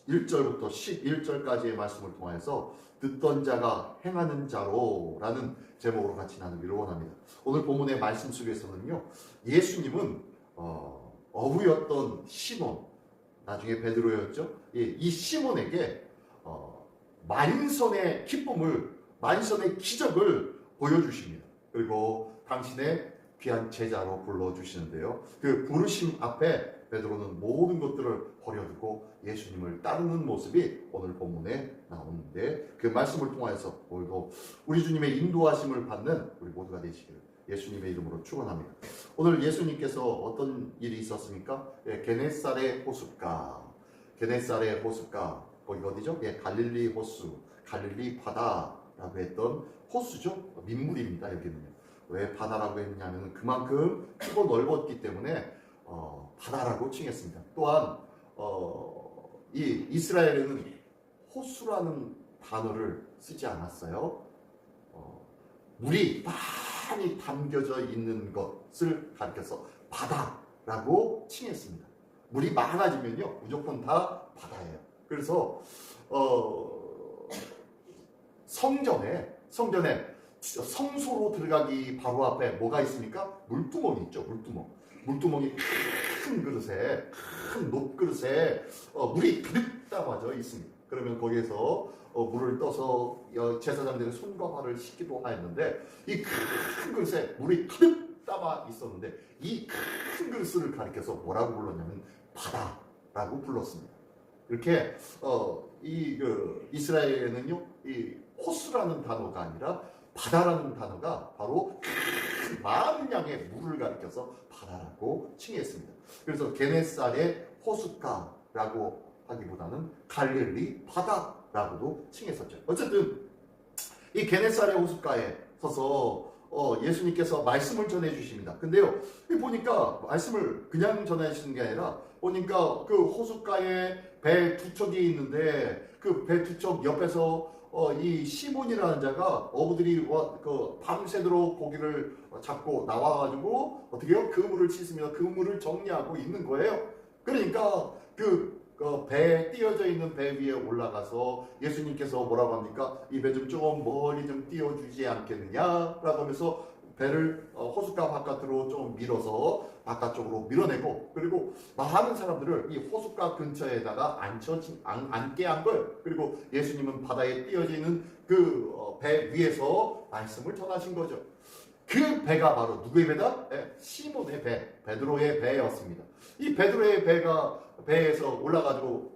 1절부터 11절까지의 말씀을 통해서 듣던 자가 행하는 자로라는 제목으로 같이 나누기를 원합니다. 오늘 본문의 말씀 속에서는요, 예수님은 어부였던 시몬, 나중에 베드로였죠. 이 시몬에게 만선의 기쁨을, 만선의 기적을 보여주십니다. 그리고 당신의 귀한 제자로 불러주시는데요. 그 부르심 앞에 베드로는 모든 것들을 버려두고 예수님을 따르는 모습이 오늘 본문에 나오는데, 그 말씀을 통해서 오늘도 우리 주님의 인도하심을 받는 우리 모두가 되시기를 예수님의 이름으로 축원합니다. 오늘 예수님께서 어떤 일이 있었습니까? 게네사렛 호숫가, 게네사렛 호숫가, 거기가 어디죠? 갈릴리 호수, 갈릴리 바다라고 했던 호수죠. 민물입니다. 여기는요. 왜 바다라고 했냐면 그만큼 크고 넓었기 때문에 바다라고 칭했습니다. 또한 이 이스라엘에는 호수라는 단어를 쓰지 않았어요. 물이 많이 담겨져 있는 것을 가리켜서 바다라고 칭했습니다. 물이 많아지면요, 무조건 다 바다예요. 그래서 성전에 성소로 들어가기 바로 앞에 뭐가 있습니까? 물두멍이 있죠. 물두멍이 큰 그릇에, 큰 녹그릇에 물이 가득 담아져 있습니다. 그러면 거기에서 물을 떠서 제사장들의 손과 발을 씻기도 하였는데, 이 큰 그릇에 물이 가득 담아 있었는데, 이 큰 그릇을 가리켜서 뭐라고 불렀냐면 바다라고 불렀습니다. 이렇게 이스라엘에는요, 이 호수라는 단어가 아니라 바다라는 단어가 바로 큰 많은 양의 물을 가리켜서 바다라고 칭했습니다. 그래서 게네사렛 호숫가라고 하기보다는 갈릴리 바다라고도 칭했었죠. 어쨌든 이 게네사렛 호숫가에 서서 예수님께서 말씀을 전해 주십니다. 근데요, 보니까 말씀을 그냥 전해 주시는 게 아니라 보니까 그 호숫가에 배 두 척이 있는데, 그 배 두 척 옆에서 이 시몬이라는 자가 어부들이 밤새도록 고기를 잡고 나와가지고 어떻게 해요? 그물을 치으며 그물을 정리하고 있는 거예요. 그러니까 배에 띄어져 있는 배 위에 올라가서 예수님께서 뭐라고 합니까? 이 배 좀 멀리 좀 띄워주지 않겠느냐라고 하면서 배를 호숫가 바깥으로 좀 밀어서 바깥쪽으로 밀어내고, 그리고 많은 사람들을 이 호숫가 근처에다가 앉게 한 거예요. 그리고 예수님은 바다에 띄어져 있는 그 배 위에서 말씀을 전하신 거죠. 그 배가 바로 누구의 배다? 시몬의 배, 베드로의 배였습니다. 이 베드로의 배에서 올라가지고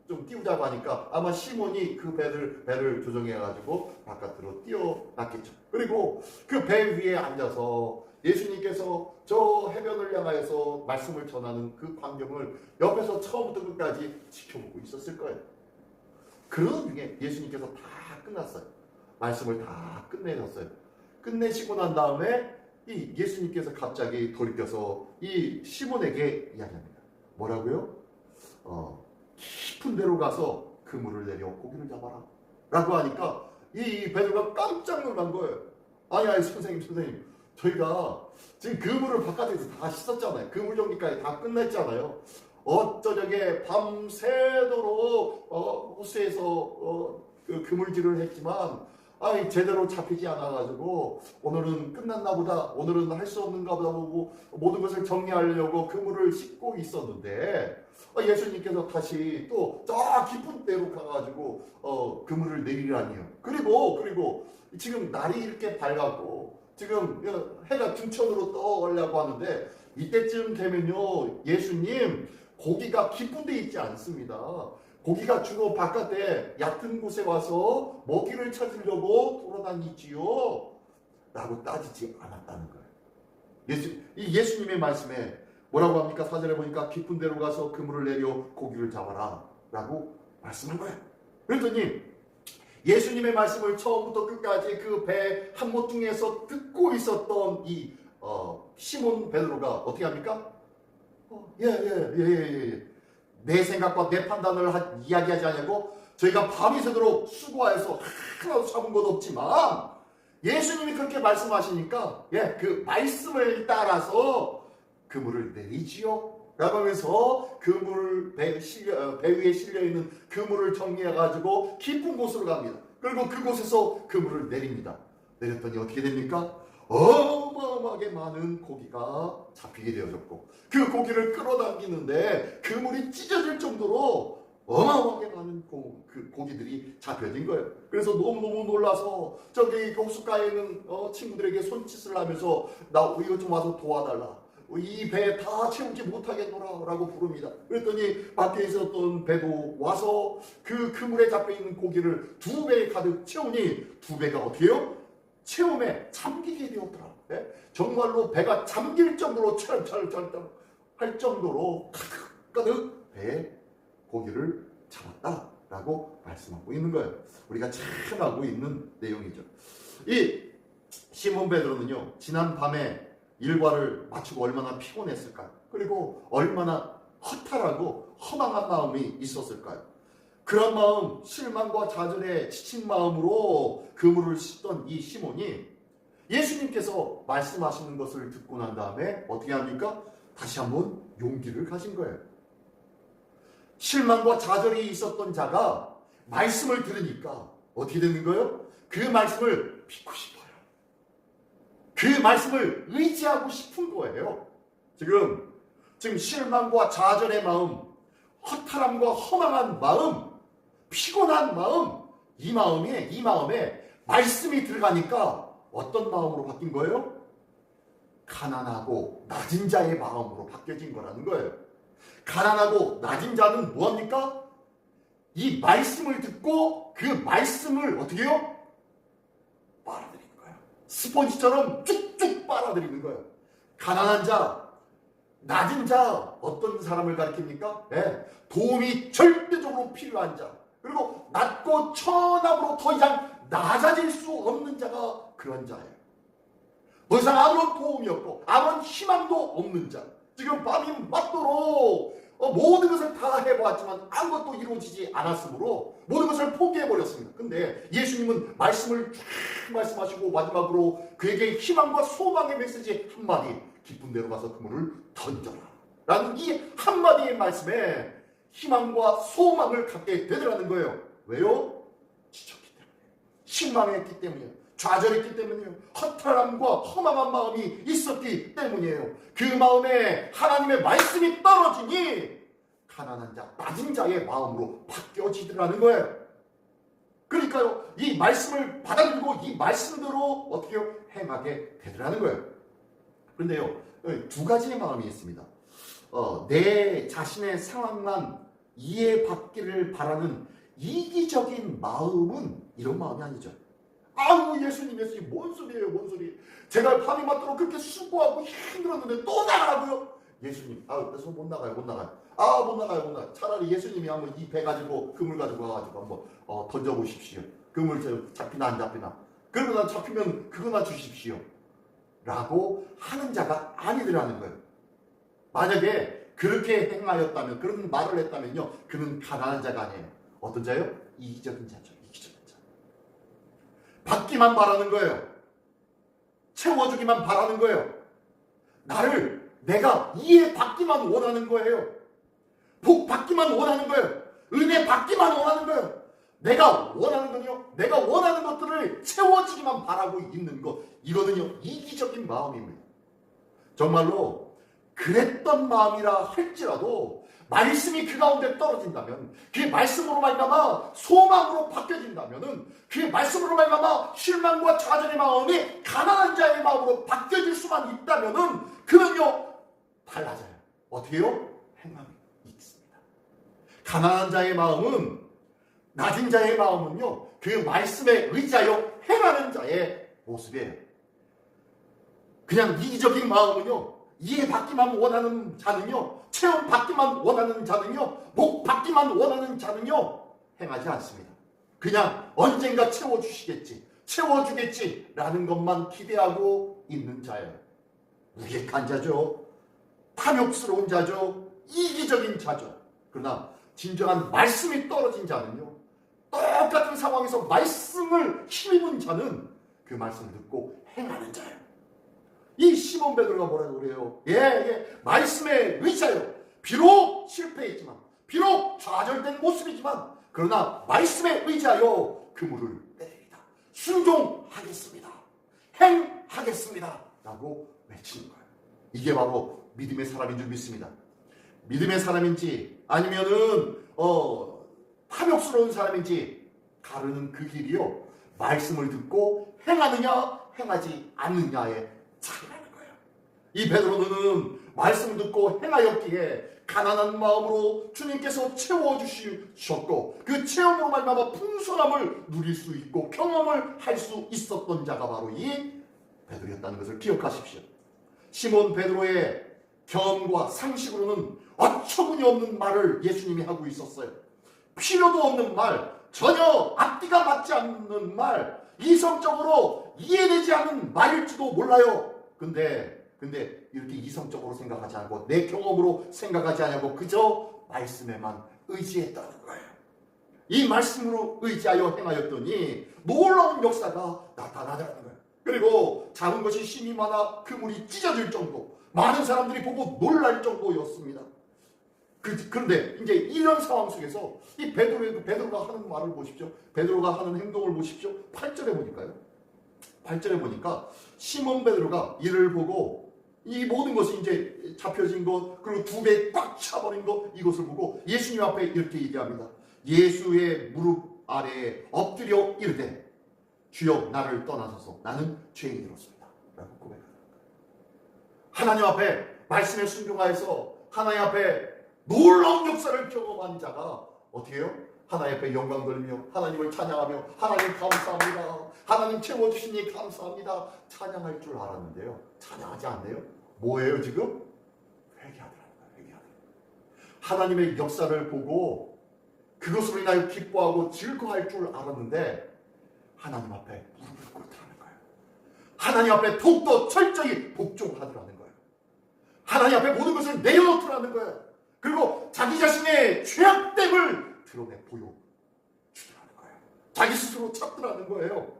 좀 띄우자고 하니까 아마 시몬이 그 배를 조정해가지고 바깥으로 띄워놨겠죠. 그리고 그 배 위에 앉아서 예수님께서 저 해변을 향하여서 말씀을 전하는 그 광경을 옆에서 처음부터 끝까지 지켜보고 있었을 거예요. 그런 중에 예수님께서 다 끝났어요. 말씀을 다 끝내셨어요. 끝내시고 난 다음에 이 예수님께서 갑자기 돌이켜서 이 시몬에게 이야기합니다. 뭐라고요? 깊은 데로 가서 그물을 내려 고기를 잡아라 라고 하니까 이 베드로가 깜짝 놀란 거예요. 아니 선생님, 저희가 지금 그물을 바깥에서 다 씻었잖아요. 그물 정리까지 다 끝냈잖아요. 어쩌저게 밤새도록 호수에서 그물질을 했지만 제대로 잡히지 않아가지고 오늘은 끝났나 보다, 오늘은 할 수 없는가 보다 보고 모든 것을 정리하려고 그물을 씻고 있었는데 예수님께서 다시 또 저 깊은 데로 가가지고 그물을 내리라니요. 그리고 지금 날이 이렇게 밝았고 지금 해가 등천으로 떠오려고 하는데, 이때쯤 되면요, 예수님 고기가 깊은 데 있지 않습니다. 고기가 주로 바깥에 얕은 곳에 와서 먹이를 찾으려고 돌아다니지요 라고 따지지 않았다는 거예요. 예수님의 말씀에 뭐라고 합니까? 4절에 보니까 깊은 데로 가서 그물을 내려 고기를 잡아라 라고 말씀한 거예요. 그랬더니 예수님의 말씀을 처음부터 끝까지 그 배 한 모퉁이에서 듣고 있었던 이 시몬 베드로가 어떻게 합니까? 내 생각과 내 판단을 이야기하지 않냐고, 저희가 밤이 새도록 수고하여서 하나도 잡은 것 없지만 예수님이 그렇게 말씀하시니까 그 말씀을 따라서 그물을 내리지요 라고 하면서 그물 배 위에 실려 있는 그물을 정리해 가지고 깊은 곳으로 갑니다. 그리고 그곳에서 그물을 내립니다. 내렸더니 어떻게 됩니까? 어마어마하게 많은 고기가 잡히게 되어졌고, 그 고기를 끌어당기는데 그물이 찢어질 정도로 어마어마하게 많은 그 고기들이 잡혀진 거예요. 그래서 너무너무 놀라서 저기 호숫가에 있는 친구들에게 손짓을 하면서 나 이거 좀 와서 도와달라, 이 배 다 채우지 못하겠노라 라고 부릅니다. 그랬더니 밖에 있었던 배도 와서 그 그물에 잡혀있는 고기를 2배 가득 채우니 2배가 어떻게 해요? 체험에 잠기게 되었더라. 네? 정말로 배가 잠길 정도로 철철철 할 정도로 가득가득 배에 고기를 잡았다라고 말씀하고 있는 거예요. 우리가 잘 알고 있는 내용이죠. 이 시몬 베드로는요, 지난 밤에 일과를 마치고 얼마나 피곤했을까요? 그리고 얼마나 허탈하고 허망한 마음이 있었을까요? 그런 마음, 실망과 좌절에 지친 마음으로 그물을 씻던 이 시몬이 예수님께서 말씀하시는 것을 듣고 난 다음에 어떻게 합니까? 다시 한번 용기를 가진 거예요. 실망과 좌절이 있었던 자가 말씀을 들으니까 어떻게 되는 거예요? 그 말씀을 믿고 싶어요. 그 말씀을 의지하고 싶은 거예요. 지금 실망과 좌절의 마음, 허탈함과 허망한 마음, 피곤한 마음, 이 마음에 말씀이 들어가니까 어떤 마음으로 바뀐 거예요? 가난하고 낮은 자의 마음으로 바뀌어진 거라는 거예요. 가난하고 낮은 자는 뭐합니까? 이 말씀을 듣고 그 말씀을 어떻게 해요? 빨아들이는 거예요. 스펀지처럼 쭉쭉 빨아들이는 거예요. 가난한 자, 낮은 자, 어떤 사람을 가리킵니까? 네, 도움이 절대적으로 필요한 자, 그리고 낮고 천함으로 더 이상 낮아질 수 없는 자가 그런 자예요. 더 이상 아무런 도움이 없고 아무런 희망도 없는 자, 지금 밤이 맞도록 모든 것을 다 해보았지만 아무것도 이루어지지 않았으므로 모든 것을 포기해버렸습니다. 근데 예수님은 말씀을 쭉 말씀하시고 마지막으로 그에게 희망과 소망의 메시지 한마디, 깊은 데로 가서 그물을 던져라 라는 이 한마디의 말씀에 희망과 소망을 갖게 되더라는 거예요. 왜요? 지쳤기 때문에, 실망했기 때문이에요. 좌절했기 때문이에요. 허탈함과 허망한 마음이 있었기 때문이에요. 그 마음에 하나님의 말씀이 떨어지니 가난한 자, 낮은 자의 마음으로 바뀌어지더라는 거예요. 그러니까요, 이 말씀을 받아들이고 이 말씀대로 어떻게 행하게 되더라는 거예요. 그런데요, 2가지의 마음이 있습니다. 내 자신의 상황만 이해받기를 바라는 이기적인 마음은 이런 마음이 아니죠. 아유, 예수님 뭔 소리예요, 뭔 소리. 제가 밤이 맞도록 그렇게 수고하고 힘들었는데 또 나가라고요? 예수님, 그래서 못 나가요. 못 나가요. 차라리 예수님이 한번 이 배 가지고, 그물 가지고 와가지고 한번 던져보십시오. 그물 잡히나 안 잡히나. 그러고 난 잡히면 그거나 주십시오. 라고 하는 자가 아니더라는 거예요. 만약에 그렇게 행하였다면, 그런 말을 했다면요, 그는 가난한 자가 아니에요. 어떤 자예요? 이기적인 자죠. 이기적인 자. 받기만 바라는 거예요. 채워주기만 바라는 거예요. 내가 이해받기만 원하는 거예요. 복 받기만 원하는 거예요. 은혜 받기만 원하는 거예요. 내가 원하는 건요, 내가 원하는 것들을 채워주기만 바라고 있는 것, 이거는요, 이기적인 마음입니다. 정말로 그랬던 마음이라 할지라도 말씀이 그 가운데 떨어진다면, 그 말씀으로 말미암아 소망으로 바뀌어진다면은, 그 말씀으로 말미암아 실망과 좌절의 마음이 가난한 자의 마음으로 바뀌어질 수만 있다면은 그는요 달라져요. 어떻게 해요? 행함이 있습니다. 가난한 자의 마음은, 낮은 자의 마음은요, 그 말씀에 의지하여 행하는 자의 모습이에요. 그냥 이기적인 마음은요, 이해받기만 원하는 자는요, 체험받기만 원하는 자는요, 복받기만 원하는 자는요, 행하지 않습니다. 그냥 언젠가 채워주겠지 라는 것만 기대하고 있는 자예요. 무익한 자죠. 탐욕스러운 자죠. 이기적인 자죠. 그러나 진정한 말씀이 떨어진 자는요, 똑같은 상황에서 말씀을 힘입은 자는 그 말씀을 듣고 행하는 자예요. 이 시몬 베드로가 뭐라고 그래요? 말씀에 의지하여 비록 실패했지만, 비록 좌절된 모습이지만, 그러나 말씀에 의지하여 그물을 내리리다. 순종하겠습니다. 행하겠습니다. 라고 외치는 거예요. 이게 바로 믿음의 사람인 줄 믿습니다. 믿음의 사람인지 아니면은 탐욕스러운 사람인지 가르는 그 길이요, 말씀을 듣고 행하느냐 행하지 않느냐의 차이라는 거예요. 이 베드로는 말씀을 듣고 행하였기에 가난한 마음으로 주님께서 채워주셨고, 그 체험으로 말미암아 풍성함을 누릴 수 있고 경험을 할 수 있었던 자가 바로 이 베드로였다는 것을 기억하십시오. 시몬 베드로의 경험과 상식으로는 어처구니 없는 말을 예수님이 하고 있었어요. 필요도 없는 말, 전혀 앞뒤가 맞지 않는 말, 이성적으로 이해되지 않는 말일지도 몰라요. 근데 이렇게 이성적으로 생각하지 않고 내 경험으로 생각하지 않고 그저 말씀에만 의지했다는 거예요. 이 말씀으로 의지하여 행하였더니 놀라운 역사가 나타나더라는 거예요. 그리고 작은 것이 힘이 많아 그물이 찢어질 정도, 많은 사람들이 보고 놀랄 정도였습니다. 그런데 이제 이런 상황 속에서 이 베드로가 하는 말을 보십시오. 베드로가 하는 행동을 보십시오. 8절에 보니까요. 8절에 보니까 시몬 베드로가 이를 보고 이 모든 것이 이제 잡혀진 것, 그리고 두 배 꽉 차버린 것, 이것을 보고 예수님 앞에 이렇게 얘기합니다. 예수의 무릎 아래에 엎드려 이르되 주여 나를 떠나소서 나는 죄인이로소이다 라고 고백합니다. 하나님 앞에 말씀에 순종하여서 하나님 앞에 놀라운 역사를 경험한 자가 어떻게 해요? 하나님 앞에 영광 돌리며 하나님을 찬양하며 하나님 감사합니다, 하나님 채워주시니 감사합니다, 찬양할 줄 알았는데요, 찬양하지 않네요. 뭐예요 지금? 회개하더라는 거예요. 회개하더라는 거예요. 하나님의 역사를 보고 그것으로 인하여 기뻐하고 즐거워할 줄 알았는데 하나님 앞에 무릎을 꿇더라는 거예요. 하나님 앞에 더욱더 철저히 복종하더라는 거예요. 하나님 앞에 모든 것을 내려놓더라는 거예요. 그리고 자기 자신의 죄악됨을 드러내 보여주더라는 거예요. 자기 스스로 찾더라는 거예요.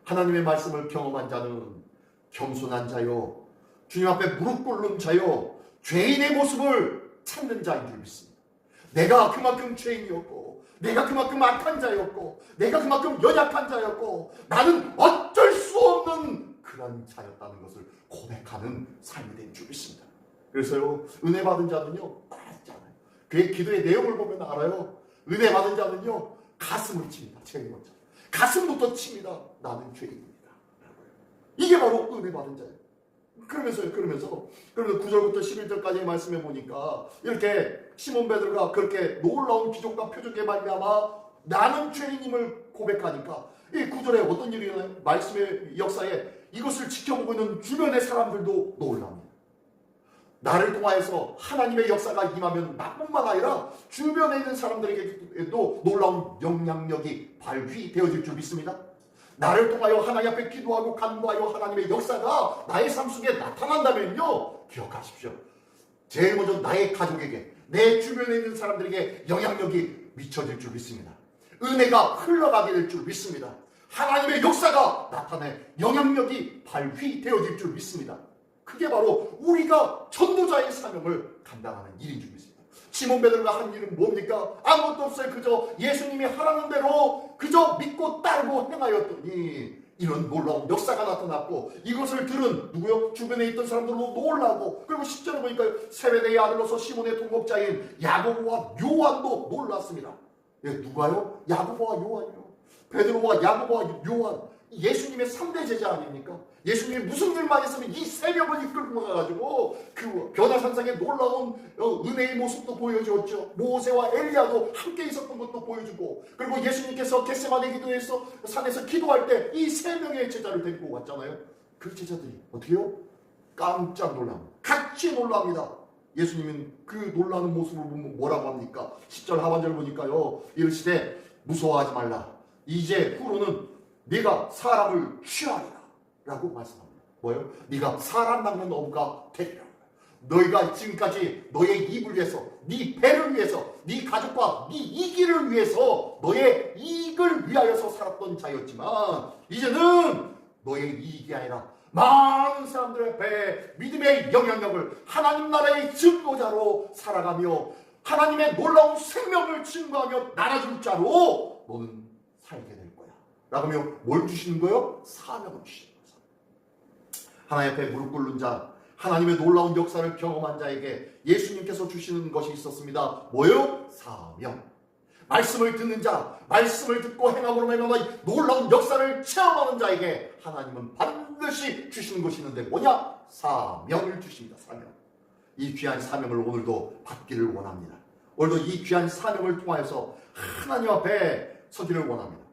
하나님의 말씀을 경험한 자는 겸손한 자요, 주님 앞에 무릎 꿇는 자요, 죄인의 모습을 찾는 자인 줄 믿습니다. 내가 그만큼 죄인이었고, 내가 그만큼 악한 자였고, 내가 그만큼 연약한 자였고, 나는 어쩔 수 없는 그런 자였다는 것을 고백하는 삶이 된 줄 믿습니다. 그래서요, 은혜 받은 자는요 따라하지 않아요. 그의 기도의 내용을 보면 알아요. 은혜 받은 자는요 가슴을 칩니다. 제일 먼저 가슴부터 칩니다. 나는 죄인입니다. 이게 바로 은혜 받은 자예요. 그러면서 9절부터 11절까지의 말씀에 보니까 이렇게 시몬 베드로가 그렇게 놀라운 기적과 표적에 말미암아 나는 죄인임을 고백하니까 이 9절에 어떤 일이 일어나요? 말씀의 역사에 이것을 지켜보고 있는 주변의 사람들도 놀랍니다. 나를 통하여서 하나님의 역사가 임하면 나뿐만 아니라 주변에 있는 사람들에게도 놀라운 영향력이 발휘되어질 줄 믿습니다. 나를 통하여 하나님 앞에 기도하고 간구하여 하나님의 역사가 나의 삶 속에 나타난다면요, 기억하십시오. 제일 먼저 나의 가족에게, 내 주변에 있는 사람들에게 영향력이 미쳐질 줄 믿습니다. 은혜가 흘러가게 될 줄 믿습니다. 하나님의 역사가 나타내 영향력이 발휘되어질 줄 믿습니다. 그게 바로 우리가 전도자의 사명을 감당하는 일인 줄 믿습니다. 시몬 베드로가 한 일은 뭡니까? 아무것도 없어요. 그저 예수님이 하라는 대로 그저 믿고 따르고 행하였더니 이런 놀라운 역사가 나타났고, 이것을 들은 누구요? 주변에 있던 사람들도 놀라고, 그리고 10절에 보니까 세베대의 아들로서 시몬의 동업자인 야고보와 요한도 놀랐습니다. 예, 누가요? 야고보와 요한이요. 베드로와 야고보와 요한, 예수님의 3대 제자 아닙니까? 예수님이 무슨 일만 있으면 이 세 명을 이끌고 가가지고 그 변화산상의 놀라운 은혜의 모습도 보여주었죠. 모세와 엘리야도 함께 있었던 것도 보여주고, 그리고 예수님께서 겟세마네 기도에서 산에서 기도할 때 이 세 명의 제자를 데리고 왔잖아요. 그 제자들이 어떻게 해요? 깜짝 놀랍니다. 같이 놀랍니다. 예수님은 그 놀라는 모습을 보면 뭐라고 합니까? 10절 하반절 보니까요, 이르시되 무서워하지 말라. 이제 후로는 네가 사람을 취하리라 라고 말씀합니다. 뭐예요? 네가 사람 낚는 어부가 되리라. 너희가 지금까지 너의 입을 위해서, 네 배를 위해서, 네 가족과 네 이기를 위해서, 너의 이익을 위하여서 살았던 자였지만 이제는 너의 이익이 아니라 많은 사람들 앞에 믿음의 영향력을 하나님 나라의 증거자로 살아가며 하나님의 놀라운 생명을 증거하며 나눠줄 자로 너는 살게 될 거야 라고 하며 뭘 주시는 거예요? 사명을 주시는 거예요. 하나님 앞에 무릎 꿇는 자, 하나님의 놀라운 역사를 경험한 자에게 예수님께서 주시는 것이 있었습니다. 뭐예요? 사명. 말씀을 듣는 자, 말씀을 듣고 행함으로 말미암아 놀라운 역사를 체험하는 자에게 하나님은 반드시 주시는 것이 있는데 뭐냐? 사명을 주십니다. 사명. 이 귀한 사명을 오늘도 받기를 원합니다. 오늘도 이 귀한 사명을 통하여서 하나님 앞에 서기를 원합니다.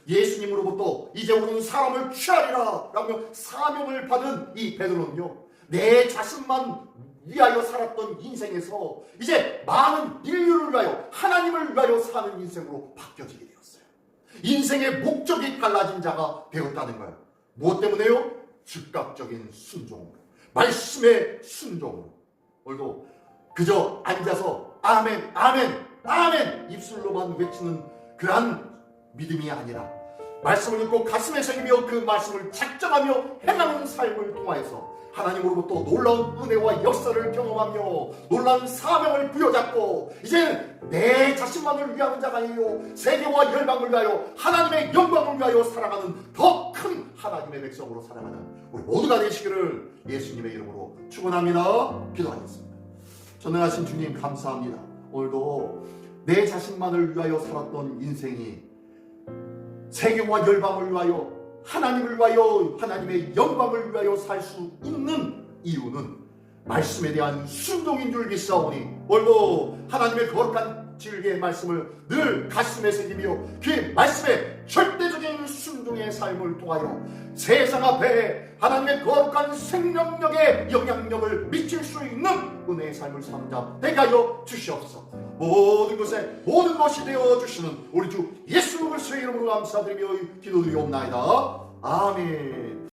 예수님으로부터 이제 우리는 사람을 취하리라 라며 사명을 받은 이 베드로는요, 내 자신만 위하여 살았던 인생에서 이제 많은 인류를 위하여 하나님을 위하여 사는 인생으로 바뀌어지게 되었어요. 인생의 목적이 달라진 자가 되었다는 거예요. 무엇 때문에요? 즉각적인 순종으로, 말씀의 순종으로. 오늘도 그저 앉아서 아멘 아멘 아멘 입술로만 외치는 그러한 믿음이 아니라 말씀을 듣고 가슴에 새기며 그 말씀을 작정하며 행하는 삶을 통하여서 하나님으로부터 놀라운 은혜와 역사를 경험하며 놀라운 사명을 부여잡고 이제 내 자신만을 위하는 자가 아니요 세계와 열방을 위하여 하나님의 영광을 위하여 살아가는 더 큰 하나님의 백성으로 살아가는 우리 모두가 되시기를 예수님의 이름으로 축원합니다. 기도하겠습니다. 전능하신 주님 감사합니다. 오늘도 내 자신만을 위하여 살았던 인생이 세계와 열방을 위하여 하나님을 위하여 하나님의 영광을 위하여 살 수 있는 이유는 말씀에 대한 순종인 줄 믿사오니 오늘도 하나님의 거룩한 진리의 말씀을 늘 가슴에 새기며 그 말씀에 절대적인 순종의 삶을 통하여 세상 앞에 하나님의 거룩한 생명력의 영향력을 미칠 수 있는 은혜의 삶을 사는 자 되게 하여 주시옵소서. 모든 것에 모든 것이 되어 주시는 우리 주 예수 그리스도의 이름으로 감사드리며 기도드리옵나이다. 아멘.